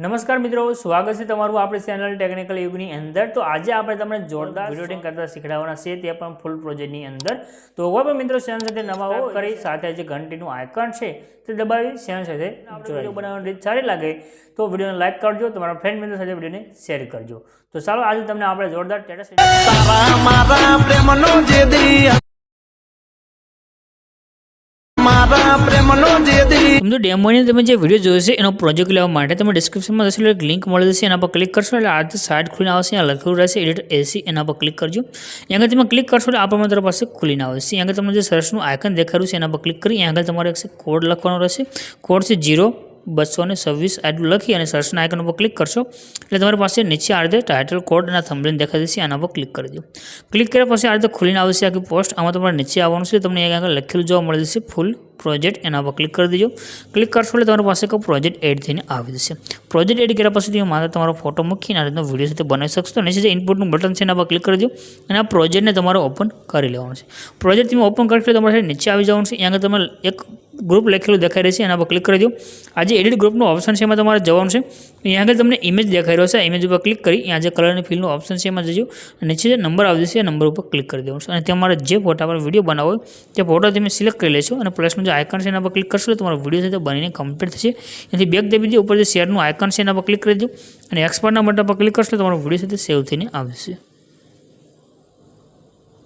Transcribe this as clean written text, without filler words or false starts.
નમસ્કાર મિત્રો, સ્વાગત છે તમારું આપણી ચેનલ ટેકનિકલ યુગની અંદર। તો આજે આપણે તમને જોરદાર વિડિયો એડિટિંગ કરતા શીખવાડવાના છે, તે પણ ફૂલ પ્રોજેક્ટની અંદર। તો હવે પણ મિત્રો ચેનલ સાથે નવા હો કરી સાથે જે ઘંટીનું આઇકન છે તે દબાવી ચેનલ સાથે વિડિયો બનાવવાની રીત સારી લાગે તો વિડિયોને લાઈક કરજો, તમારા ફ્રેન્ડ મિત્રો સાથે વિડિયોને શેર કરજો। તો ચાલો આજે તમને આપણે જોરદાર સ્ટેટસ तो डेमो ने તમે જે વિડિયો જોયો છે એનો પ્રોજેક્ટ લેવા માટે તમે ડિસ્ક્રિપ્શનમાં દસેલું એક લિંક મળી જશે, એના પર ક્લિક કરશો એટલે આ સાઇટ ખુલીને આવશે। અહીંયા લખેલું રહેશે એડિટ એસી, એના પર ક્લિક કરજો। અહીંયા આગળ તમે ક્લિક કરશો એટલે આ પ્રમાણે તમારી પાસે ખુલીને આવશે। અહીંયા આગળ તમને જે સર્ચનું આઇકન દેખાડ્યું છે એના પર ક્લિક કરી અહીંયા આગળ તમારે એક કોડ લખવાનો રહેશે। કોડ છે 0226 આટલું લખી અને સર્ચના આઇકન ઉપર ક્લિક કરશો એટલે તમારી પાસે નીચે આ રીતે ટાઇટલ કોડ અને થંબનેલ દેખાઈ જશે, આના પર ક્લિક કરી દો। ક્લિક કર્યા પછી આ રીતે ખુલીને આવશે આખી પોસ્ટ। આમાં તમારે નીચે આવવાનું છે, તમને અહીંયા આગળ લખેલું જોવા મળી જશે ફૂલ પ્રોજેક્ટ, એના પર ક્લિક કરી દેજો। ક્લિક કરશો એટલે તમારી પાસે કોઈ પ્રોજેક્ટ એડ થઈને આવી જશે। પ્રોજેક્ટ એડ કર્યા પછી તમે માત્ર તમારો ફોટો મૂકીને આ રીતનો વિડીયો સાથે બનાવી શકશો। નીચે જે ઇનપુટનું બટન છે એના પર ક્લિક કરી દો અને આ પ્રોજેક્ટને તમારે ઓપન કરી લેવાનું છે। પ્રોજેક્ટ તમે ઓપન કરશો એટલે તમારે નીચે આવી જવાનું છે। અહીંયા આગળ તમે એક ગ્રુપ લખેલું દેખાઈ રહેશે, એના પર ક્લિક કરી દો। આ જે એડિટ ગ્રુપનું ઓપ્શન છે એમાં તમારે જવાનું છે। અહીંયા આગળ તમને ઇમેજ દેખાઈ રહ્યો છે, ઇમેજ ઉપર ક્લિક કરી અહીંયા જે કલરની ફિલનું ઓપ્શન છે એમાં જજો। નીચે જે નંબર આવી જશે એ નંબર ઉપર ક્લિક કરી દેવાનું છે અને તમારે જે ફોટા પર વિડીયો બનાવવો હોય તે ફોટો તમે સિલેક્ટ કરી લેશો અને પ્લસનું જે આઇકન છે એના પર ક્લિક કરશો એટલે તમારો વિડીયો છે તે બનીને કમ્પ્લીટ થશે। એનાથી બેક દેવી દો, ઉપર જે શેરનું આઇકન છે એના પર ક્લિક કરી દો અને એક્સપોર્ટના બટન પર ક્લિક કરશો એટલે તમારો વિડીયો છે તે સેવ થઈને આવશે।